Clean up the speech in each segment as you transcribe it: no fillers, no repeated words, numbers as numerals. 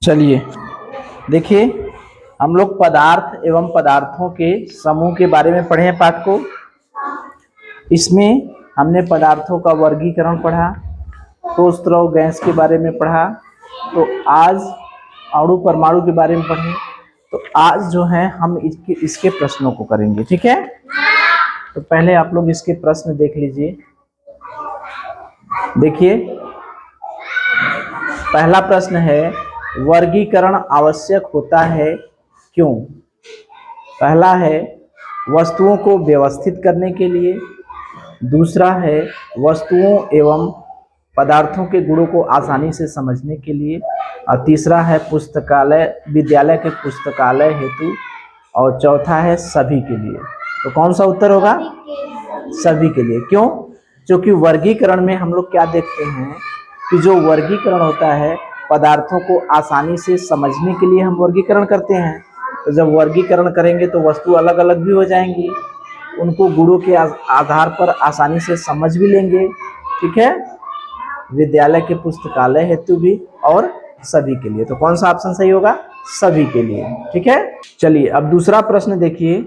चलिए देखिए, हम लोग पदार्थ एवं पदार्थों के समूह के बारे में पढ़े हैं पाठ को। इसमें हमने पदार्थों का वर्गीकरण पढ़ा, ठोस द्रव गैस के बारे में पढ़ा। तो आज अणु परमाणु के बारे में पढ़े। तो आज जो है हम इसके प्रश्नों को करेंगे, ठीक है। तो पहले आप लोग इसके प्रश्न देख लीजिए। देखिए, पहला प्रश्न है, वर्गीकरण आवश्यक होता है क्यों? पहला है वस्तुओं को व्यवस्थित करने के लिए, दूसरा है वस्तुओं एवं पदार्थों के गुणों को आसानी से समझने के लिए, और तीसरा है पुस्तकालय विद्यालय के पुस्तकालय हेतु, और चौथा है सभी के लिए। तो कौन सा उत्तर होगा? सभी के लिए। क्यों? क्योंकि वर्गीकरण में हम लोग क्या देखते हैं कि जो वर्गीकरण होता है पदार्थों को आसानी से समझने के लिए हम वर्गीकरण करते हैं। तो जब वर्गीकरण करेंगे तो वस्तु अलग अलग भी हो जाएंगी, उनको गुणों के आधार पर आसानी से समझ भी लेंगे, ठीक है। विद्यालय के पुस्तकालय हेतु भी और सभी के लिए। तो कौन सा ऑप्शन सही होगा? सभी के लिए, ठीक है। चलिए अब दूसरा प्रश्न देखिए,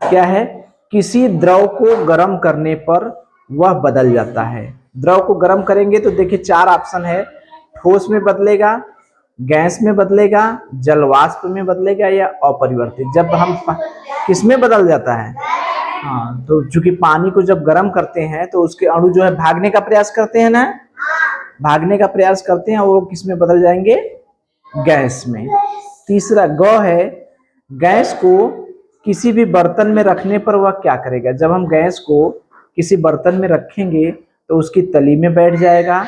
क्या है? किसी द्रव को गर्म करने पर वह बदल जाता है। द्रव को गर्म करेंगे तो देखिए चार ऑप्शन है, ठोस में बदलेगा, गैस में बदलेगा, जलवाष्प में बदलेगा, या अपरिवर्तित। जब हम किस में बदल जाता है? हाँ, तो चूंकि पानी को जब गर्म करते हैं तो उसके अणु जो है भागने का प्रयास करते हैं ना, भागने का प्रयास करते हैं, वो किस में बदल जाएंगे? गैस में। तीसरा ग है, गैस को किसी भी बर्तन में रखने पर वह क्या करेगा। जब हम गैस को किसी बर्तन में रखेंगे तो उसकी तली में बैठ जाएगा,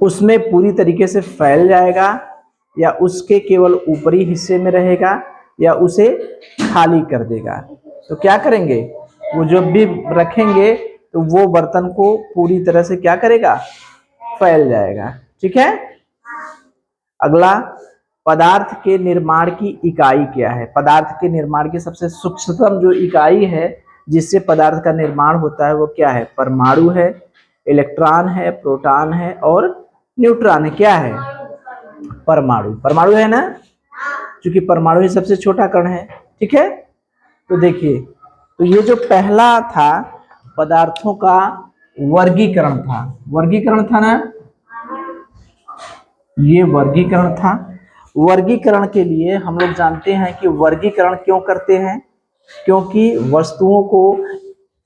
उसमें पूरी तरीके से फैल जाएगा, या उसके केवल ऊपरी हिस्से में रहेगा, या उसे खाली कर देगा। तो क्या करेंगे? वो जब भी रखेंगे तो वो बर्तन को पूरी तरह से क्या करेगा? फैल जाएगा, ठीक है। अगला, पदार्थ के निर्माण की इकाई क्या है? पदार्थ के निर्माण की सबसे सूक्ष्मतम जो इकाई है जिससे पदार्थ का निर्माण होता है वो क्या है? परमाणु है, इलेक्ट्रॉन है, प्रोटॉन है और न्यूट्रॉन है। क्या है? परमाणु। परमाणु है ना, क्योंकि परमाणु ही सबसे छोटा कण है, ठीक है। तो देखिए, तो ये जो पहला था पदार्थों का वर्गीकरण था, वर्गीकरण था ना, ये वर्गीकरण था। वर्गीकरण के लिए हम लोग जानते हैं कि वर्गीकरण क्यों करते हैं? क्योंकि वस्तुओं को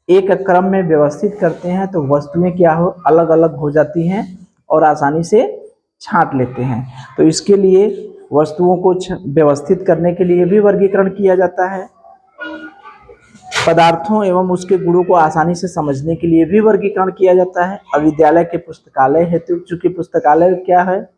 एक क्रम में व्यवस्थित करते हैं तो वस्तुएं क्या हो, अलग अलग हो जाती हैं और आसानी से छांट लेते हैं। तो इसके लिए वस्तुओं को व्यवस्थित करने के लिए भी वर्गीकरण किया जाता है। पदार्थों एवं उसके गुणों को आसानी से समझने के लिए भी वर्गीकरण किया जाता है। अब विद्यालय के पुस्तकालय हेतु, चूंकि पुस्तकालय क्या है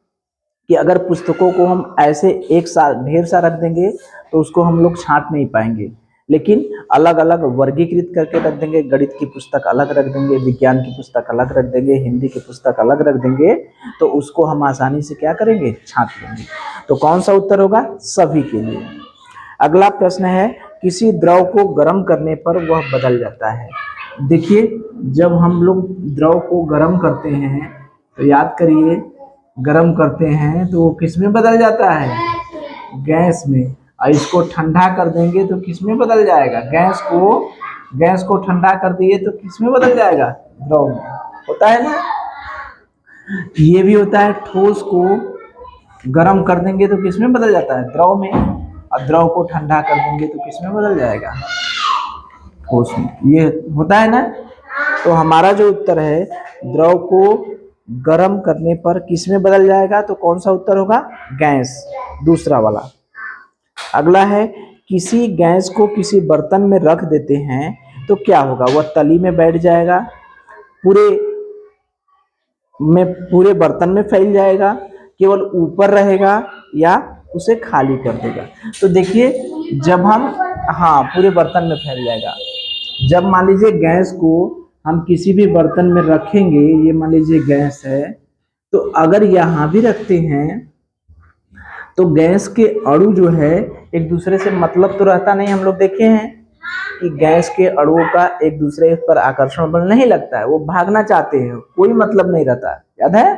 कि अगर पुस्तकों को हम ऐसे एक साथ ढेर सा रख देंगे तो उसको हम लोग छांट नहीं पाएंगे, लेकिन अलग अलग वर्गीकृत करके रख देंगे। गणित की पुस्तक अलग रख देंगे, विज्ञान की पुस्तक अलग रख देंगे, हिंदी की पुस्तक अलग रख देंगे, तो उसको हम आसानी से क्या करेंगे? छांट लेंगे। तो कौन सा उत्तर होगा? सभी के लिए। अगला प्रश्न है, किसी द्रव को गर्म करने पर वह बदल जाता है। देखिए, जब हम लोग द्रव को गर्म करते हैं तो याद करिए, गर्म करते हैं तो वो किस में बदल जाता है? गैस में। और इसको ठंडा कर देंगे तो किस में बदल जाएगा? गैस को ठंडा कर दिए तो किस में बदल जाएगा? द्रव में। होता है ना। ये भी होता है, ठोस को गर्म कर देंगे तो किस में बदल जाता है? द्रव में। और द्रव को ठंडा कर देंगे तो किस में बदल जाएगा? ठोस में। ये होता है ना। तो हमारा जो उत्तर है, द्रव को गर्म करने पर किस में बदल जाएगा? तो कौन सा उत्तर होगा? गैस, दूसरा वाला। अगला है, किसी गैस को किसी बर्तन में रख देते हैं तो क्या होगा? वह तली में बैठ जाएगा, पूरे बर्तन में फैल जाएगा, केवल ऊपर रहेगा, या उसे खाली कर देगा। तो देखिए, जब हम पूरे बर्तन में फैल जाएगा। जब मान लीजिए गैस को हम किसी भी बर्तन में रखेंगे, ये मान लीजिए गैस है, तो अगर यहाँ भी रखते हैं तो गैस के अणु जो है एक दूसरे से मतलब तो रहता नहीं। हम लोग देखे हैं कि गैस के अणुओं का एक दूसरे पर आकर्षण बल नहीं लगता है, वो भागना चाहते हैं, कोई मतलब नहीं रहता, याद है।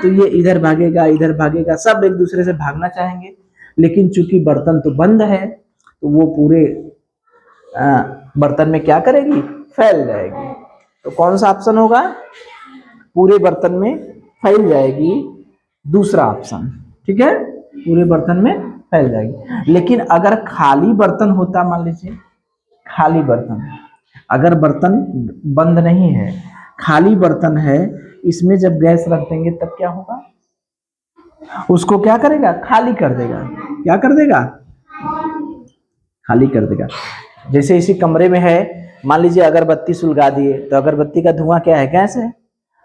तो ये इधर भागेगा, सब एक दूसरे से भागना चाहेंगे, लेकिन चूंकि बर्तन तो बंद है तो वो पूरे बर्तन में क्या करेगी, फैल जाएगी। तो कौन सा ऑप्शन होगा, पूरे बर्तन में फैल जाएगी, दूसरा ऑप्शन। ठीक है, पूरे बर्तन में फैल जाएगी। लेकिन अगर खाली बर्तन होता, मान लीजिए खाली बर्तन, अगर बर्तन बंद नहीं है, खाली बर्तन है, इसमें जब गैस रख देंगे तब क्या होगा, उसको क्या करेगा, खाली कर देगा। क्या कर देगा, खाली कर देगा। जैसे इसी कमरे में है, मान लीजिए अगरबत्ती सुलगा दिए, तो अगरबत्ती का धुआं क्या है, गैस है।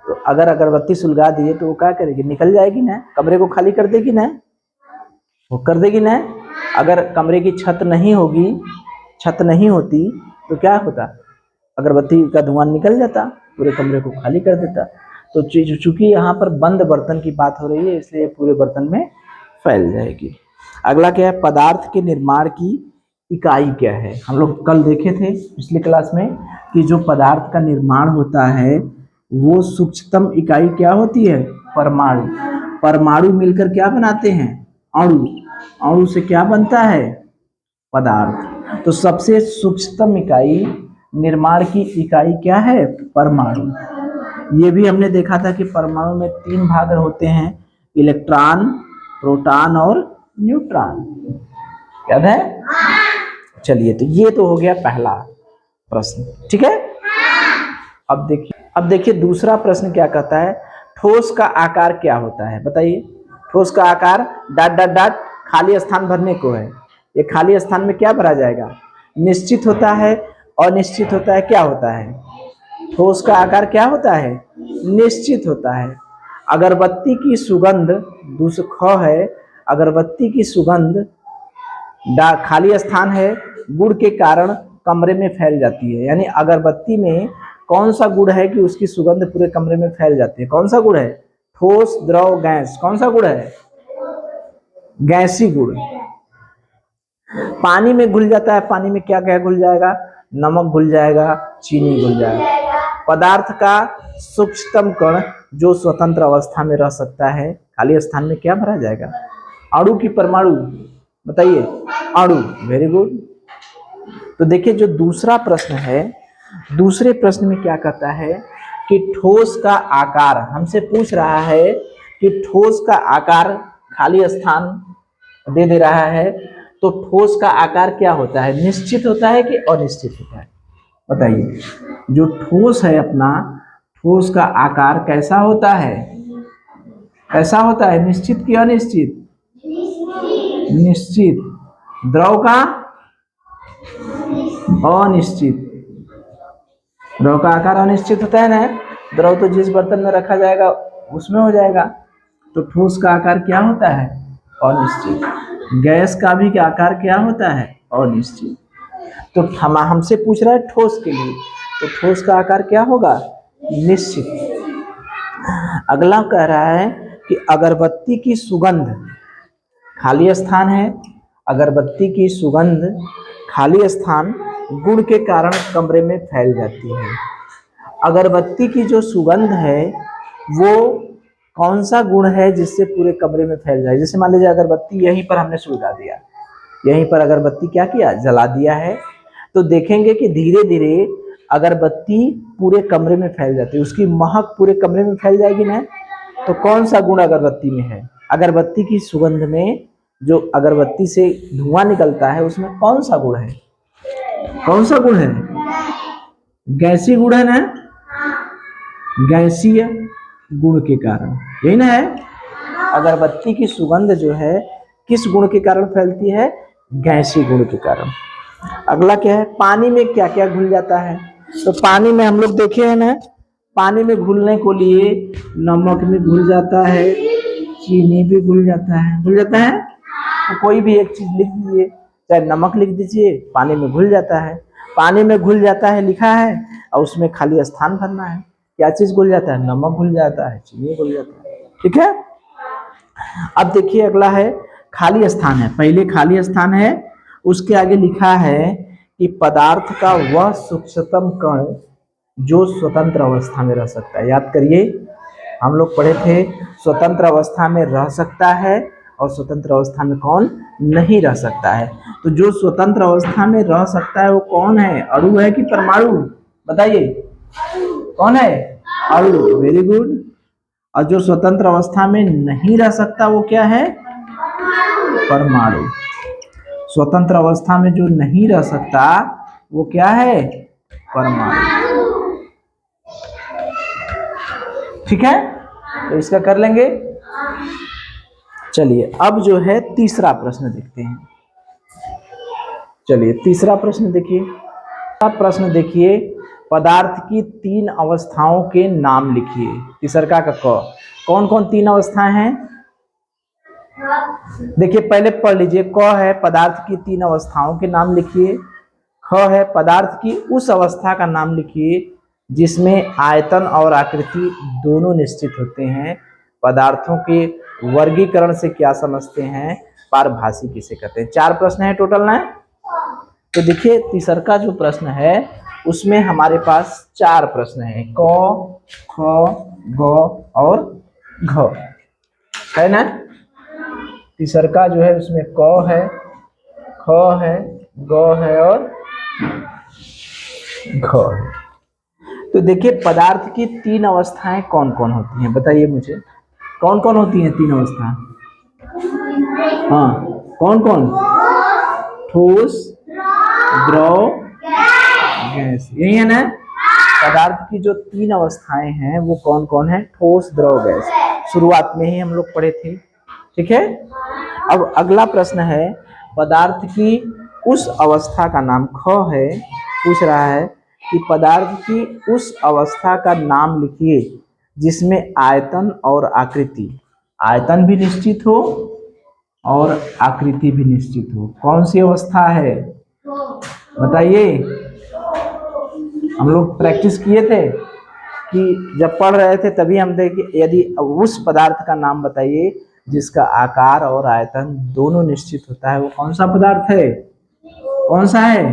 तो अगर अगरबत्ती सुलगा दिए तो वो क्या करेगी, निकल जाएगी ना, कमरे को खाली कर देगी ना, वो कर देगी ना। अगर कमरे की छत नहीं होगी, छत नहीं होती तो क्या होता, अगरबत्ती का धुआं निकल जाता, पूरे कमरे को खाली कर देता। तो चूंकि यहाँ पर बंद बर्तन की बात हो रही है, इसलिए पूरे बर्तन में फैल जाएगी। अगला क्या है, पदार्थ के निर्माण की इकाई क्या है। हम लोग कल देखे थे पिछली क्लास में कि जो पदार्थ का निर्माण होता है वो सूक्ष्मतम इकाई क्या होती है, परमाणु। परमाणु मिलकर क्या बनाते हैं, अणु। अणु से क्या बनता है, पदार्थ। तो सबसे सूक्ष्मतम इकाई, निर्माण की इकाई क्या है, परमाणु। ये भी हमने देखा था कि परमाणु में 3 भाग होते हैं, इलेक्ट्रॉन, प्रोटॉन और न्यूट्रॉन। याद है, चलिए, तो ये तो हो गया पहला प्रश्न। ठीक है, अब देखिए दूसरा प्रश्न क्या कहता है, ठोस का आकार क्या होता है, बताइए। ठोस का आकार डॉट डॉट डॉट खाली स्थान भरने को है। ये खाली स्थान में क्या भरा जाएगा, निश्चित होता है, अनिश्चित होता है, क्या होता है, ठोस का आकार क्या होता है, निश्चित होता है। अगरबत्ती की सुगंध, दूसरा ख है, अगरबत्ती की सुगंध खाली स्थान है, गुड़ के कारण कमरे में फैल जाती है। यानी अगरबत्ती में कौन सा गुड़ है कि उसकी सुगंध पूरे कमरे में फैल जाती है, कौन सा गुड़ है, ठोस, द्रव, गैस, कौन सा गुड़ है, गैसी गुड़। पानी में घुल जाता है, पानी में क्या क्या घुल जाएगा, नमक घुल जाएगा, चीनी घुल जाएगा। पदार्थ का सूक्ष्मतम कण जो स्वतंत्र अवस्था में रह सकता है, खाली स्थान में क्या भरा जाएगा, अणु की परमाणु, बताइए, अणु। Very good. तो देखिए जो दूसरा प्रश्न है, दूसरे प्रश्न में क्या कहता है कि ठोस का आकार, हमसे पूछ रहा है कि ठोस का आकार, खाली स्थान दे रहा है, तो ठोस का आकार क्या होता है, निश्चित होता है कि अनिश्चित होता है, बताइए। जो ठोस है अपना, ठोस का आकार कैसा होता है, कैसा होता है, निश्चित कि अनिश्चित, निश्चित। द्रव का अनिश्चित, द्रव का आकार अनिश्चित होता है ना, द्रव तो जिस बर्तन में रखा जाएगा उसमें हो जाएगा। तो ठोस का आकार क्या होता है, अनिश्चित। गैस का भी आकार क्या होता है, अनिश्चित। तो हमसे पूछ रहा है ठोस के लिए, तो ठोस का आकार क्या होगा, निश्चित। अगला कह रहा है कि अगरबत्ती की सुगंध, खाली स्थान है, अगरबत्ती की सुगंध खाली स्थान गुड़ के कारण कमरे में फैल जाती है। अगरबत्ती की जो सुगंध है वो कौन सा गुण है जिससे पूरे कमरे में फैल जाए। जैसे मान लीजिए अगरबत्ती यहीं पर हमने सुलगा दिया, यहीं पर अगरबत्ती क्या किया, जला दिया है, तो देखेंगे कि धीरे धीरे अगरबत्ती पूरे कमरे में फैल जाती है, उसकी महक पूरे कमरे में फैल जाएगी ना। तो कौन सा गुण अगरबत्ती में है, अगरबत्ती की सुगंध में जो अगरबत्ती से धुआं निकलता है उसमें कौन सा गुण है, कौन सा गुण है, गैसीय गुण है ना, गैसीय गुण के कारण, यही ना है। अगरबत्ती की सुगंध जो है किस गुण के कारण फैलती है, गैसीय गुण के कारण। अगला क्या है, पानी में क्या क्या घुल जाता है। तो पानी में हम लोग देखे हैं ना, पानी में घुलने को लिए नमक भी घुल जाता है, चीनी भी घुल जाता है, घुल जाता है। तो कोई भी एक चीज लिख दीजिए, चाहे नमक लिख दीजिए, पानी में घुल जाता है। पानी में घुल जाता है लिखा है, और उसमें खाली स्थान भरना है, क्या चीज घुल जाता है, नमक घुल जाता है, चीनी घुल जाता है। ठीक है, अब देखिए अगला है खाली स्थान है, पहले खाली स्थान है, उसके आगे लिखा है कि पदार्थ का वह सूक्ष्मतम कण जो स्वतंत्र अवस्था में रह सकता है। याद करिए, हम लोग पढ़े थे स्वतंत्र अवस्था में रह सकता है और स्वतंत्र अवस्था में कौन नहीं रह सकता है। तो जो स्वतंत्र अवस्था में रह सकता है वो कौन है, अणु है कि परमाणु, बताइए कौन है, अणु, वेरी गुड। और जो स्वतंत्र अवस्था में नहीं रह सकता वो क्या है, परमाणु। स्वतंत्र अवस्था में जो नहीं रह सकता वो क्या है, परमाणु। ठीक है, तो इसका कर लेंगे। चलिए अब जो है तीसरा प्रश्न देखते हैं। चलिए तीसरा प्रश्न देखिए। प्रश्न देखिए, पदार्थ की 3 अवस्थाओं के नाम लिखिए। तीसरा का क, कौन कौन 3 अवस्थाएं हैं? देखिए पहले पढ़ लीजिए। क है पदार्थ की 3 अवस्थाओं के नाम लिखिए। ख है पदार्थ की उस अवस्था का नाम लिखिए जिसमें आयतन और आकृति दोनों निश्चित होते हैं। पदार्थों के वर्गीकरण से क्या समझते हैं? पारभासी किसे कहते हैं? 4 प्रश्न है टोटल ना। तो देखिए तीसरा का जो प्रश्न है उसमें हमारे पास 4 प्रश्न है, क, ख, ग और घ, है ना। तीसरा का जो है उसमें क है, ख है, ग है और घ है। तो देखिए पदार्थ की 3 अवस्थाएं कौन कौन होती हैं, बताइए मुझे, कौन कौन होती हैं 3 अवस्था? हाँ कौन कौन? ठोस, द्रव, गैस, यही है ना। पदार्थ की जो 3 अवस्थाएं हैं वो कौन कौन है? ठोस, द्रव, गैस। शुरुआत में ही हम लोग पढ़े थे, ठीक है। अब अगला प्रश्न है, पदार्थ की उस अवस्था का नाम, ख है, पूछ रहा है कि पदार्थ की उस अवस्था का नाम लिखिए जिसमें आयतन और आकृति, आयतन भी निश्चित हो और आकृति भी निश्चित हो। कौन सी अवस्था है बताइए? हम लोग प्रैक्टिस किए थे कि जब पढ़ रहे थे तभी हम देखे, यदि उस पदार्थ का नाम बताइए जिसका आकार और आयतन दोनों निश्चित होता है, वो कौन सा पदार्थ है? कौन सा है?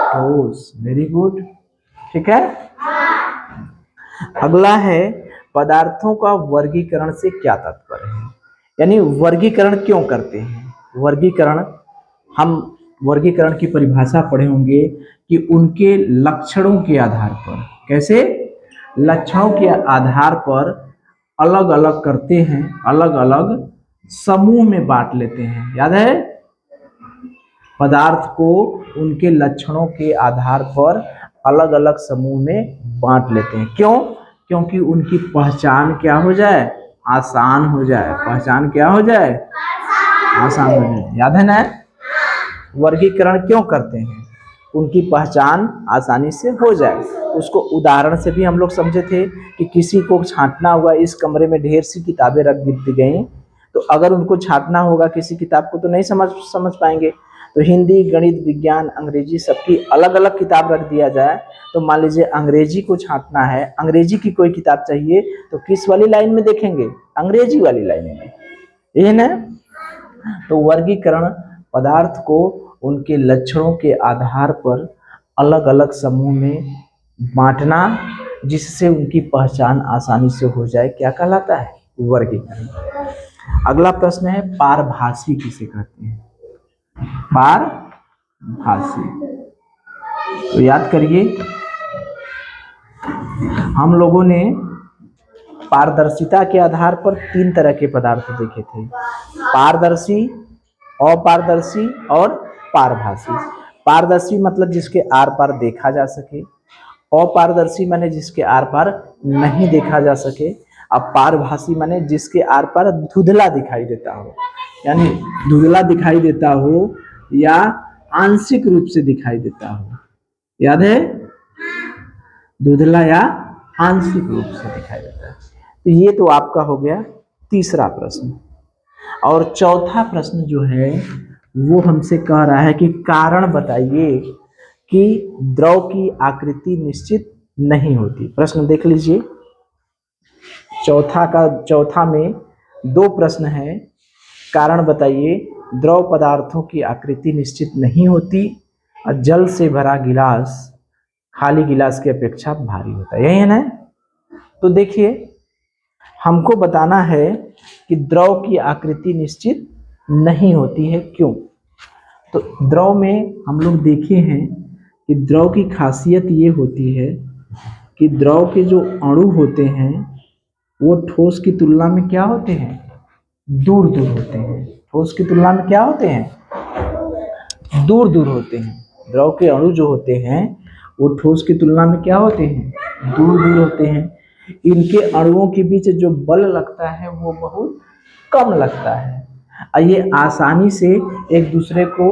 ठोस, वेरी गुड, ठीक है। अगला है, पदार्थों का वर्गीकरण से क्या तात्पर्य है, यानी वर्गीकरण क्यों करते हैं? वर्गीकरण, हम वर्गीकरण की परिभाषा पढ़े होंगे कि उनके लक्षणों के आधार पर, कैसे? लक्षणों के आधार पर अलग अलग करते हैं, अलग अलग समूह में बांट लेते हैं, याद है। पदार्थ को उनके लक्षणों के आधार पर अलग अलग समूह में बांट लेते हैं, क्यों? क्योंकि उनकी पहचान क्या हो जाए, आसान हो जाए। पहचान क्या हो जाए, आसान हो जाए, याद है ना। वर्गीकरण क्यों करते हैं? उनकी पहचान आसानी से हो जाए। उसको उदाहरण से भी हम लोग समझे थे कि किसी को छांटना हुआ, इस कमरे में ढेर सी किताबें रख दी गई, तो अगर उनको छांटना होगा किसी किताब को तो नहीं समझ पाएंगे। तो हिंदी, गणित, विज्ञान, अंग्रेजी सबकी अलग अलग किताब रख दिया जाए, तो मान लीजिए अंग्रेजी को छांटना है, अंग्रेजी की कोई किताब चाहिए, तो किस वाली लाइन में देखेंगे? अंग्रेजी वाली लाइन में, ये ना। तो वर्गीकरण पदार्थ को उनके लक्षणों के आधार पर अलग अलग समूह में बांटना, जिससे उनकी पहचान आसानी से हो जाए, क्या कहलाता है? वर्गीकरण। अगला प्रश्न है, पारभासी किसे कहते हैं? पारभासी, तो याद करिए, हम लोगों ने पारदर्शिता के आधार पर 3 तरह के पदार्थ देखे थे, पारदर्शी, अपारदर्शी और पारभासी। पारदर्शी मतलब जिसके आर पार देखा जा सके, अपारदर्शी माने जिसके आर पार नहीं देखा जा सके, अब पारभासी माने जिसके आर पार धुंधला दिखाई देता हो, यानी धुंधला दिखाई देता हो या आंशिक रूप से दिखाई देता हो, याद है, धुंधला या आंशिक रूप से दिखाई देता है। तो ये तो आपका हो गया तीसरा प्रश्न। और चौथा प्रश्न जो है वो हमसे कह रहा है कि कारण बताइए कि द्रव की आकृति निश्चित नहीं होती। प्रश्न देख लीजिए, चौथा में 2 प्रश्न है। कारण बताइए, द्रव पदार्थों की आकृति निश्चित नहीं होती और जल से भरा गिलास खाली गिलास की अपेक्षा भारी होता है, यही है ना। तो देखिए हमको बताना है कि द्रव की आकृति निश्चित नहीं होती है, क्यों। तो द्रव में हम लोग देखे हैं कि द्रव की खासियत ये होती है कि द्रव के जो अणु होते हैं वो ठोस की तुलना में क्या होते हैं, दूर दूर होते हैं। ठोस की तुलना में क्या होते हैं, दूर दूर होते हैं। द्रव के अणु जो होते हैं वो ठोस की तुलना में क्या होते हैं, दूर दूर होते हैं। इनके अणुओं के बीच जो बल लगता है वो बहुत कम लगता है और ये आसानी से एक दूसरे को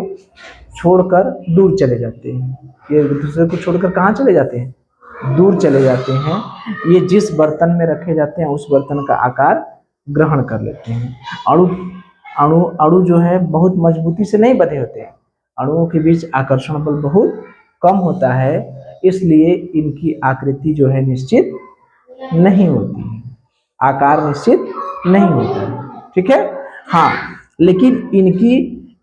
छोड़कर दूर चले जाते हैं। ये एक दूसरे को छोड़कर कहाँ चले जाते हैं, दूर चले जाते हैं। ये जिस बर्तन में रखे जाते हैं उस बर्तन का आकार ग्रहण कर लेते हैं। अणु अणु अणु जो है बहुत मजबूती से नहीं बंधे होते हैं, अणुओं के बीच आकर्षण बल बहुत कम होता है, इसलिए इनकी आकृति जो है निश्चित नहीं होती है, आकार निश्चित नहीं होता है। ठीक है, हाँ, लेकिन इनकी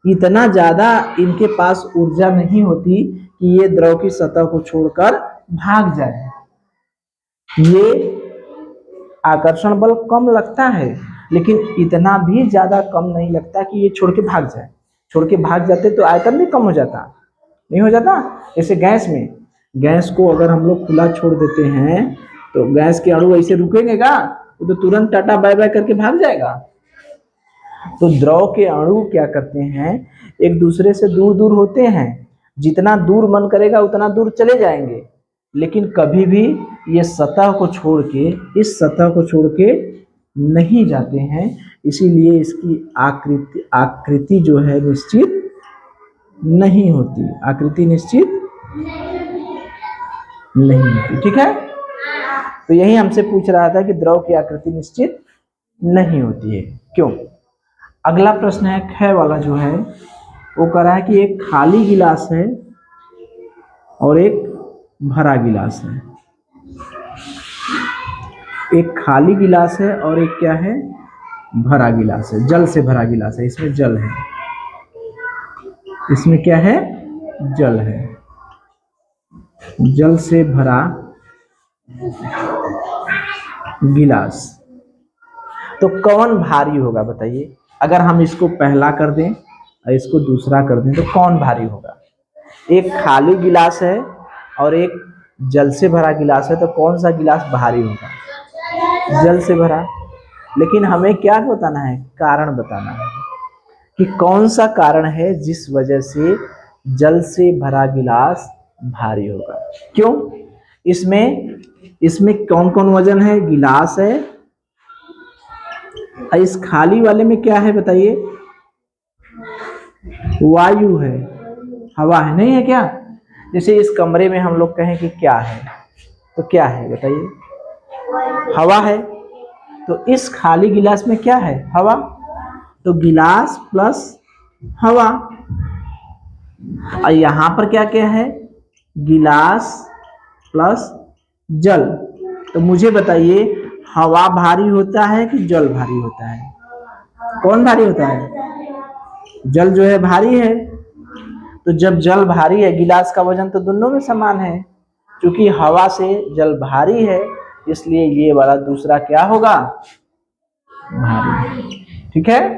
इतना ज्यादा इनके पास ऊर्जा नहीं होती कि ये द्रव की सतह को छोड़कर भाग जाए। ये आकर्षण बल कम लगता है लेकिन इतना भी ज्यादा कम नहीं लगता कि ये छोड़ के भाग जाए। छोड़ के भाग जाते तो आयतन भी कम हो जाता, नहीं हो जाता। जैसे गैस में, गैस को अगर हम लोग खुला छोड़ देते हैं तो गैस के अणु ऐसे रुकेंगे का, वो तो तुरंत टाटा बाय बाय करके भाग जाएगा। तो द्रव के अणु क्या करते हैं, एक दूसरे से दूर दूर होते हैं, जितना दूर मन करेगा उतना दूर चले जाएंगे, लेकिन कभी भी ये सतह को छोड़ के, इस सतह को छोड़ के नहीं जाते हैं। इसीलिए इसकी आकृति जो है निश्चित नहीं होती, आकृति निश्चित नहीं होती। ठीक है, तो यही हमसे पूछ रहा था कि द्रव की आकृति निश्चित नहीं होती है, क्यों। अगला प्रश्न है ख वाला जो है वो कह रहा है कि एक खाली गिलास है और एक भरा गिलास है। एक खाली गिलास है और एक क्या है, भरा गिलास है, जल से भरा गिलास है। इसमें जल है, इसमें क्या है, जल है, जल से भरा गिलास। तो कौन भारी होगा बताइए। अगर हम इसको पहला कर दें और इसको दूसरा कर दें तो कौन भारी होगा। एक खाली गिलास है और एक जल से भरा गिलास है, तो कौन सा गिलास भारी होगा, जल से भरा। लेकिन हमें क्या बताना है, कारण बताना है कि कौन सा कारण है जिस वजह से जल से भरा गिलास भारी होगा, क्यों। इसमें कौन कौन वजन है, गिलास है, इस खाली वाले में क्या है बताइए, वायु है, हवा है, नहीं है क्या। जैसे इस कमरे में हम लोग कहें कि क्या है, तो क्या है बताइए, हवा है। तो इस खाली गिलास में क्या है, हवा। तो गिलास प्लस हवा। और यहां पर क्या क्या है, गिलास प्लस जल। तो मुझे बताइए हवा भारी होता है कि जल भारी होता है, कौन भारी होता है, जल जो है भारी है। तो जब जल भारी है, गिलास का वजन तो दोनों में समान है, क्योंकि हवा से जल भारी है, इसलिए ये वाला दूसरा क्या होगा, भारी। ठीक है,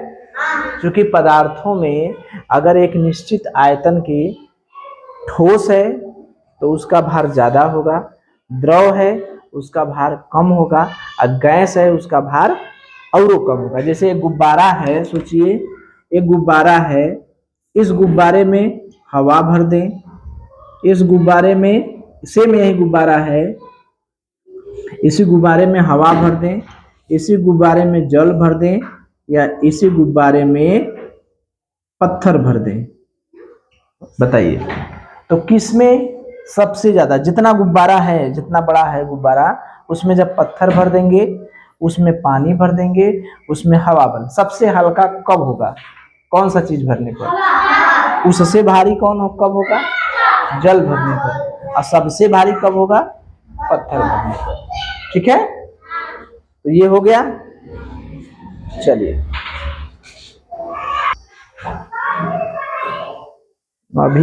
क्योंकि पदार्थों में अगर एक निश्चित आयतन की ठोस है तो उसका भार ज्यादा होगा, द्रव है उसका भार कम होगा, और गैस है उसका भार और कम होगा। जैसे एक गुब्बारा है, सोचिए एक गुब्बारा है, इस गुब्बारे में हवा भर दें, इस गुब्बारे में सेम यही गुब्बारा है, इसी गुब्बारे में हवा भर दें, इसी गुब्बारे में जल भर दें, या इसी गुब्बारे में पत्थर भर दें, बताइए तो किसमें सबसे ज्यादा, जितना गुब्बारा है, जितना बड़ा है गुब्बारा, उसमें जब पत्थर भर देंगे, उसमें पानी भर देंगे, उसमें हवा भर, सबसे हल्का कब होगा, कौन सा चीज भरने पर। उससे भारी कब होगा, जल भरने पर, और सबसे भारी कब होगा, पत्थर भरने पर। ठीक है, तो ये हो गया। चलिए अभी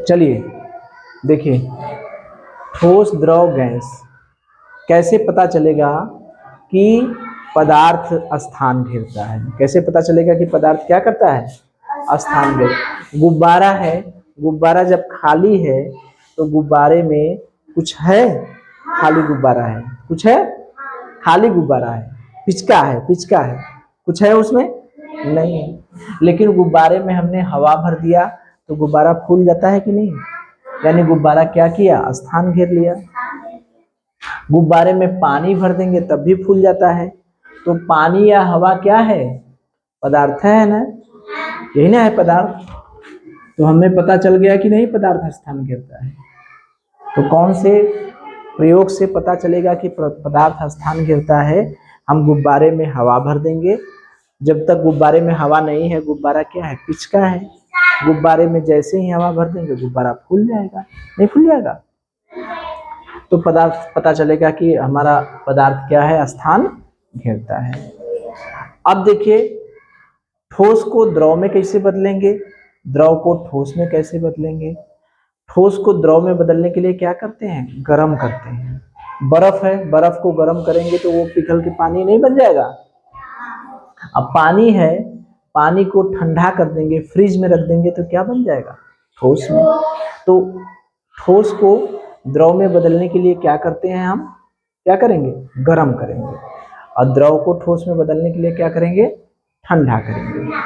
चलिए देखिए, ठोस द्रव गैस, कैसे पता चलेगा कि पदार्थ स्थान घेरता है? कैसे पता चलेगा कि पदार्थ क्या करता है? स्थान घेर। गुब्बारा है, गुब्बारा जब खाली है तो गुब्बारे में कुछ है? खाली गुब्बारा है, कुछ है? खाली गुब्बारा है, पिचका है, पिचका है, कुछ है उसमें? नहीं है। लेकिन गुब्बारे में हमने हवा भर दिया तो गुब्बारा फूल जाता है कि नहीं? यानी गुब्बारा क्या किया? स्थान घेर लिया। गुब्बारे में पानी भर देंगे तब भी फूल जाता है। तो पानी या हवा क्या है? पदार्थ है ना? यही ना है पदार्थ। तो हमें पता चल गया कि नहीं पदार्थ स्थान घेरता है। तो कौन से प्रयोग से पता चलेगा कि पदार्थ स्थान घेरता है? हम गुब्बारे में हवा भर देंगे। जब तक गुब्बारे में हवा नहीं है, गुब्बारा क्या है? पिचका है। गुब्बारे में जैसे ही हवा भर देंगे गुब्बारा फूल जाएगा, नहीं फूल जाएगा? तो पदार्थ पता चलेगा कि हमारा पदार्थ क्या है? स्थान घेरता है। अब देखिए, ठोस को द्रव में कैसे बदलेंगे, द्रव को ठोस में कैसे बदलेंगे? ठोस को द्रव में बदलने के लिए क्या करते हैं? गर्म करते हैं। बर्फ है, बर्फ को गर्म करेंगे तो वो पिघल के पानी नहीं बन जाएगा। अब पानी है, पानी को ठंडा कर देंगे, फ्रिज में रख देंगे तो क्या बन जाएगा? ठोस में। तो ठोस को द्रव में बदलने के लिए क्या करते हैं हम? क्या करेंगे? गर्म करेंगे। और द्रव को ठोस में बदलने के लिए क्या करेंगे? ठंडा करेंगे।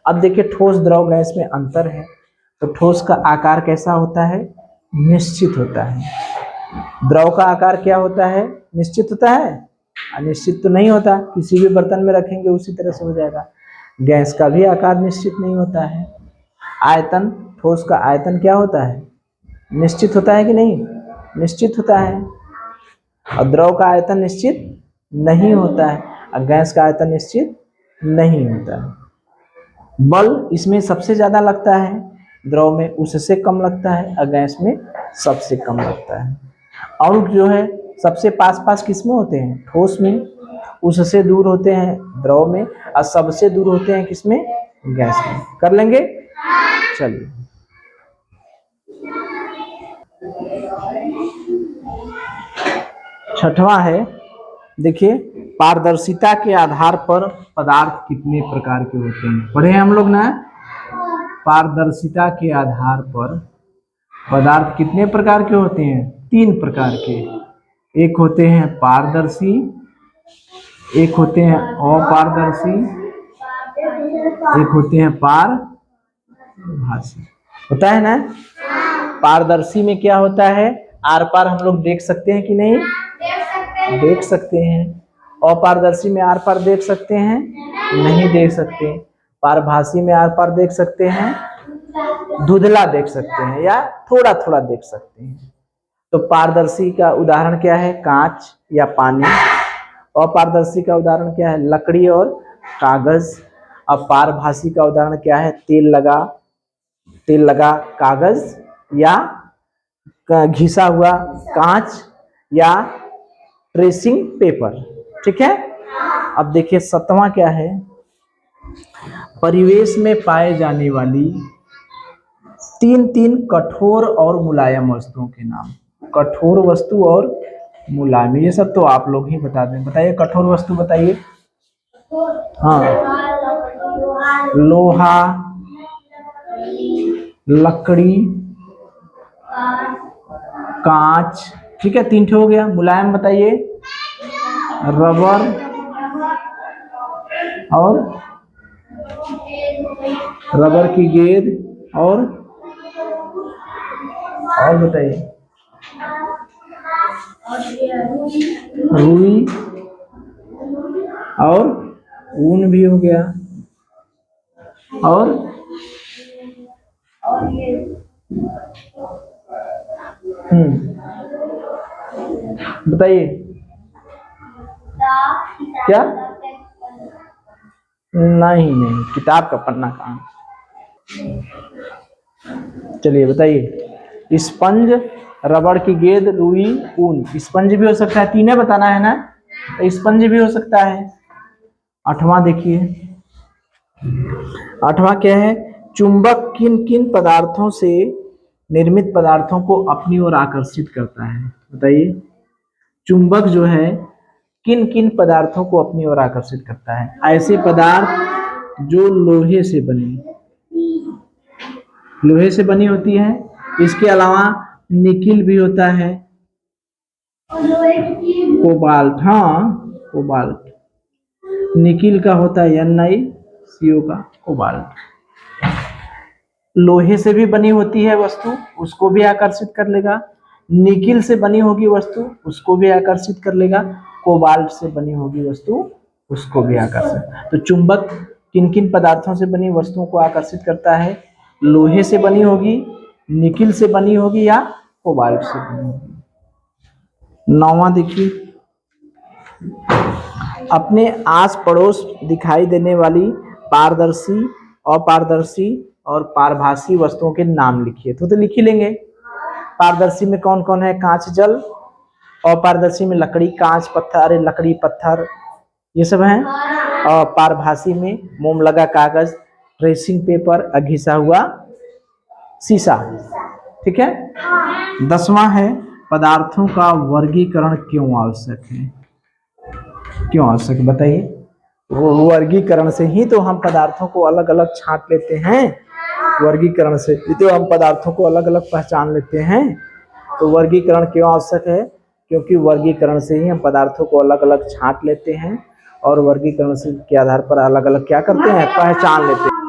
अब देखिए, ठोस द्रव गैस में अंतर है। तो ठोस का आकार कैसा होता है? निश्चित होता है। द्रव का आकार क्या होता है? निश्चित होता है। अनिश्चित तो नहीं होता, किसी भी बर्तन में रखेंगे उसी तरह से हो जाएगा। गैस का भी आकार निश्चित नहीं होता है। आयतन, ठोस का आयतन क्या होता है? निश्चित होता है कि नहीं? निश्चित होता है। और द्रव का आयतन निश्चित नहीं होता है, और गैस का आयतन निश्चित नहीं होता है। बल इसमें सबसे ज्यादा लगता है, द्रव में उससे कम लगता है, और गैस में सबसे कम लगता है। अणु जो है सबसे पास पास किसमें होते हैं? ठोस में। उससे दूर होते हैं द्रव में, और सबसे दूर होते हैं किसमें? गैस में। कर लेंगे? चलिए, छठवां है, देखिए, पारदर्शिता के आधार पर पदार्थ कितने प्रकार के होते हैं? पढ़े हैं हम लोग ना? पारदर्शिता के आधार पर पदार्थ कितने प्रकार के होते हैं? 3 प्रकार के। एक होते हैं पारदर्शी, एक होते हैं अपारदर्शी, एक होते हैं पारभासी। होता है ना? पारदर्शी में क्या होता है? आर पार हम लोग देख सकते हैं कि नहीं? देख सकते हैं। अपारदर्शी में आर पार देख सकते हैं? नहीं देख सकते। पारभासी में आर पार देख सकते हैं, धुंधला देख सकते हैं, या थोड़ा थोड़ा देख सकते हैं। तो पारदर्शी का उदाहरण क्या है? कांच या पानी। अपारदर्शी का उदाहरण क्या है? लकड़ी और कागज। अब पारभासी का उदाहरण क्या है? तेल लगा कागज, या घिसा हुआ कांच, या ट्रेसिंग पेपर। ठीक है। अब देखिए, 7वां क्या है? परिवेश में पाए जाने वाली 3 कठोर और मुलायम वस्तुओं के नाम। कठोर वस्तु और मुलायम, ये सब तो आप लोग ही बता दें। बताइए, कठोर वस्तु बताइए। हाँ, लोहा, लकड़ी, कांच। ठीक है, 3 हो गया। मुलायम बताइए। रबर और रबर की गेंद, और बताइए। रुई और ऊन भी हो गया। और बताइए क्या? नहीं, किताब का पन्ना कहाँ? चलिए बताइए। स्पंज, रबड़ की गेंद, रुई, ऊन। स्पंज भी हो सकता है, 3 बताना है ना? तो स्पंज भी हो सकता है। 8वां देखिए, 8वां क्या है? चुंबक किन किन पदार्थों से निर्मित पदार्थों को अपनी ओर आकर्षित करता है? बताइए। चुंबक जो है किन किन पदार्थों को अपनी ओर आकर्षित करता है? ऐसे पदार्थ जो लोहे से बनी होती है। इसके अलावा निकिल भी होता है, कोबाल्ट, हाँ कोबाल्ट, निकिल का होता है NiCO का, कोबाल्ट। लोहे से भी बनी होती है वस्तु, उसको भी आकर्षित कर लेगा। निकिल से बनी होगी वस्तु, उसको भी आकर्षित कर लेगा। कोबाल्ट से बनी होगी वस्तु, उसको भी आकर्षित। तो चुंबक किन किन पदार्थों से बनी वस्तुओं को आकर्षित करता है? लोहे से बनी होगी, निकिल से बनी होगी या कोबाल्ट से बनी होगी। 9वां देखिए, अपने आस पड़ोस दिखाई देने वाली पारदर्शी, अपारदर्शी और पारभासी वस्तुओं के नाम लिखिए। तो लिख ही लेंगे। पारदर्शी में कौन कौन है? कांच, जल। अपारदर्शी में लकड़ी, कांच, पत्थर, अरे लकड़ी, पत्थर, ये सब हैं। और पारभासी में मोम लगा कागज, ट्रेसिंग पेपर, घिसा हुआ शीशा। ठीक है। 10वां है, पदार्थों का वर्गीकरण क्यों आवश्यक है? क्यों आवश्यक बताइए? वर्गीकरण से ही तो हम पदार्थों को अलग अलग छांट लेते हैं। वर्गीकरण से ही तो हम पदार्थों को अलग अलग पहचान लेते हैं। तो वर्गीकरण क्यों आवश्यक है? क्योंकि वर्गीकरण से ही हम पदार्थों को अलग अलग छांट लेते हैं और वर्गीकरण के आधार पर अलग अलग क्या करते हैं? पहचान लेते हैं।